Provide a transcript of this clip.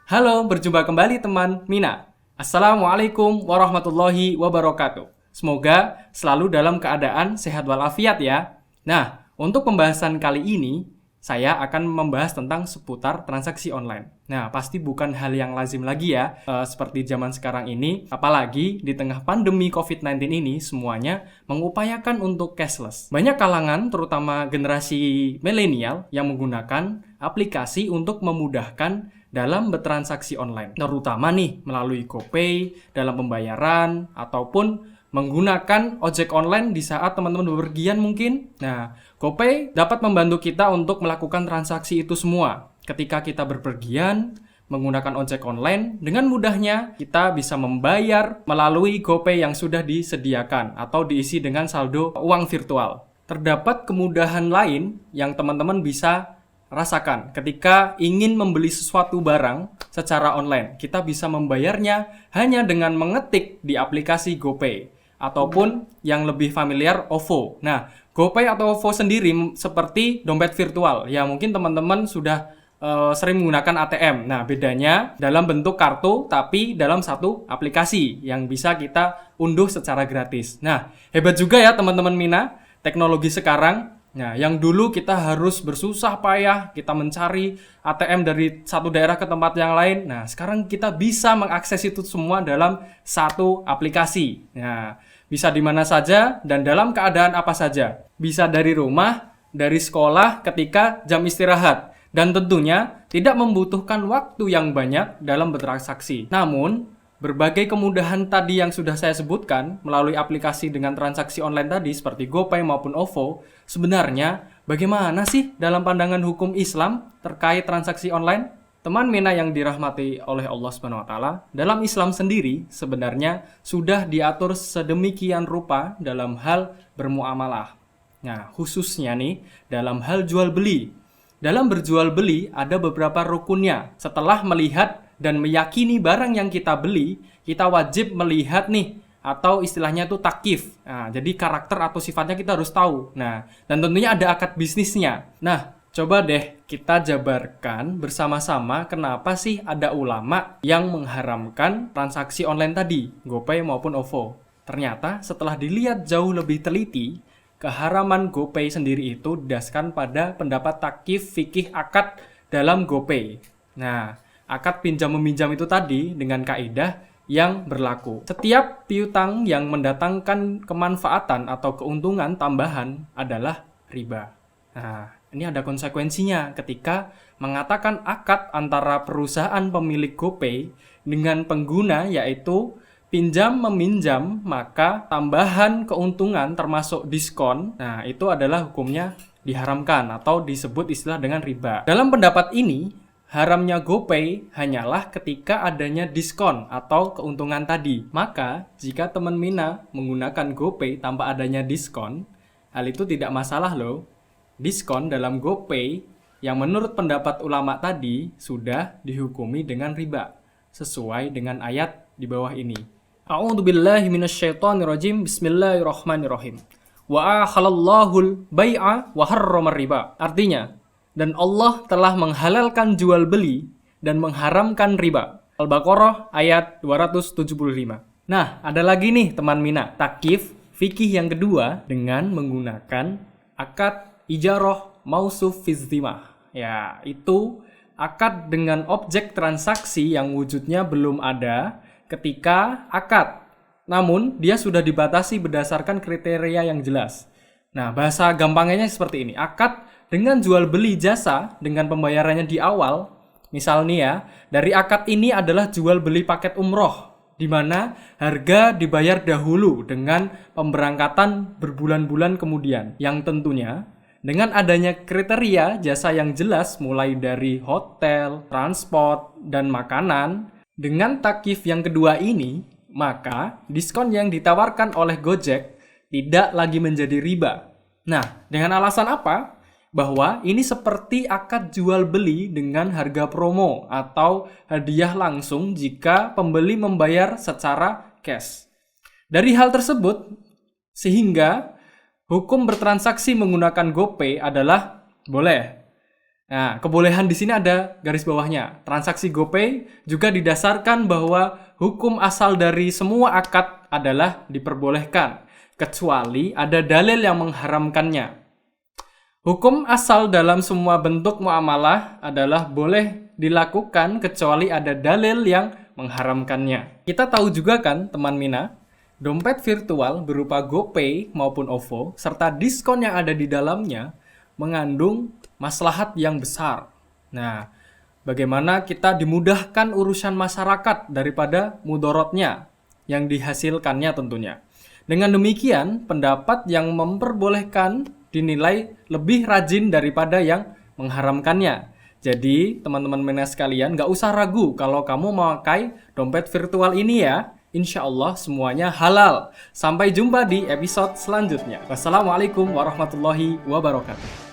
Halo, berjumpa kembali teman Mina. Assalamualaikum warahmatullahi wabarakatuh. Semoga selalu dalam keadaan sehat walafiat ya. Nah, untuk pembahasan kali ini, saya akan membahas tentang seputar transaksi online. Nah, pasti bukan hal yang lazim lagi ya, seperti zaman sekarang ini. Apalagi di tengah pandemi COVID-19 ini, semuanya mengupayakan untuk cashless. Banyak kalangan, terutama generasi milenial, yang menggunakan aplikasi untuk memudahkan dalam bertransaksi online, terutama nih melalui GoPay dalam pembayaran ataupun menggunakan ojek online di saat teman-teman bepergian mungkin. Nah, GoPay dapat membantu kita untuk melakukan transaksi itu semua. Ketika kita berpergian menggunakan ojek online, dengan mudahnya kita bisa membayar melalui GoPay yang sudah disediakan atau diisi dengan saldo uang virtual. Terdapat kemudahan lain yang teman-teman bisa rasakan ketika ingin membeli sesuatu barang secara online. Kita bisa membayarnya hanya dengan mengetik di aplikasi GoPay ataupun yang lebih familiar OVO. Nah, GoPay atau OVO sendiri seperti dompet virtual. Ya, mungkin teman-teman sudah sering menggunakan ATM. Nah, bedanya dalam bentuk kartu tapi dalam satu aplikasi yang bisa kita unduh secara gratis. Nah, hebat juga ya teman-teman Mina, teknologi sekarang. Nah, yang dulu kita harus bersusah payah, kita mencari ATM dari satu daerah ke tempat yang lain. Nah, sekarang kita bisa mengakses itu semua dalam satu aplikasi. Nah, bisa di mana saja dan dalam keadaan apa saja. Bisa dari rumah, dari sekolah, ketika jam istirahat. Dan tentunya tidak membutuhkan waktu yang banyak dalam bertransaksi. Namun, berbagai kemudahan tadi yang sudah saya sebutkan melalui aplikasi dengan transaksi online tadi seperti GoPay maupun OVO, sebenarnya bagaimana sih dalam pandangan hukum Islam terkait transaksi online? Teman Mina yang dirahmati oleh Allah SWT, dalam Islam sendiri sebenarnya sudah diatur sedemikian rupa dalam hal bermuamalah. Nah, khususnya nih dalam hal jual beli. Dalam berjual beli ada beberapa rukunnya. Setelah melihat dan meyakini barang yang kita beli, kita wajib melihat nih, atau istilahnya itu takif. Nah, jadi karakter atau sifatnya kita harus tahu. Nah, dan tentunya ada akad bisnisnya. Nah, coba deh kita jabarkan bersama-sama kenapa sih ada ulama yang mengharamkan transaksi online tadi, GoPay maupun OVO. Ternyata setelah dilihat jauh lebih teliti, keharaman GoPay sendiri itu didasarkan pada pendapat takif fikih akad dalam GoPay. Nah, akad pinjam-meminjam itu tadi dengan kaidah yang berlaku. Setiap piutang yang mendatangkan kemanfaatan atau keuntungan tambahan adalah riba. Nah, ini ada konsekuensinya ketika mengatakan akad antara perusahaan pemilik GoPay dengan pengguna yaitu pinjam-meminjam, maka tambahan keuntungan termasuk diskon, nah itu adalah hukumnya diharamkan atau disebut istilah dengan riba. Dalam pendapat ini, haramnya GoPay hanyalah ketika adanya diskon atau keuntungan tadi. Maka, jika teman Mina menggunakan GoPay tanpa adanya diskon, hal itu tidak masalah loh. Diskon dalam GoPay yang menurut pendapat ulama tadi sudah dihukumi dengan riba, sesuai dengan ayat di bawah ini. A'udzubillahi minasyaitonirrajim. Bismillahirrahmanirrahim. Wa ahalallahul bai'a wa harramar riba. Artinya, dan Allah telah menghalalkan jual beli dan mengharamkan riba. Al-Baqarah ayat 275. Nah, ada lagi nih teman Mina, takif fikih yang kedua dengan menggunakan akad ijarah mausuf fizdimah. Ya, itu akad dengan objek transaksi yang wujudnya belum ada ketika akad. Namun, dia sudah dibatasi berdasarkan kriteria yang jelas. Nah, bahasa gampangnya seperti ini. Akad dengan jual beli jasa dengan pembayarannya di awal, misalnya ya, dari akad ini adalah jual beli paket umroh, di mana harga dibayar dahulu dengan pemberangkatan berbulan-bulan kemudian, yang tentunya dengan adanya kriteria jasa yang jelas mulai dari hotel, transport, dan makanan, dengan takif yang kedua ini, maka diskon yang ditawarkan oleh Gojek tidak lagi menjadi riba. Nah, dengan alasan apa? Bahwa ini seperti akad jual beli dengan harga promo atau hadiah langsung jika pembeli membayar secara cash. Dari hal tersebut, sehingga hukum bertransaksi menggunakan GoPay adalah boleh. Nah, kebolehan di sini ada garis bawahnya. Transaksi GoPay juga didasarkan bahwa hukum asal dari semua akad adalah diperbolehkan, kecuali ada dalil yang mengharamkannya. Hukum asal dalam semua bentuk muamalah adalah boleh dilakukan kecuali ada dalil yang mengharamkannya. Kita tahu juga kan, teman Mina, dompet virtual berupa GoPay maupun OVO serta diskon yang ada di dalamnya mengandung maslahat yang besar. Nah, bagaimana kita dimudahkan urusan masyarakat daripada mudorotnya yang dihasilkannya tentunya. Dengan demikian, pendapat yang memperbolehkan dinilai lebih rajin daripada yang mengharamkannya. Jadi, teman-teman Mina sekalian, gak usah ragu kalau kamu memakai dompet virtual ini ya. Insya Allah semuanya halal. Sampai jumpa di episode selanjutnya. Wassalamualaikum warahmatullahi wabarakatuh.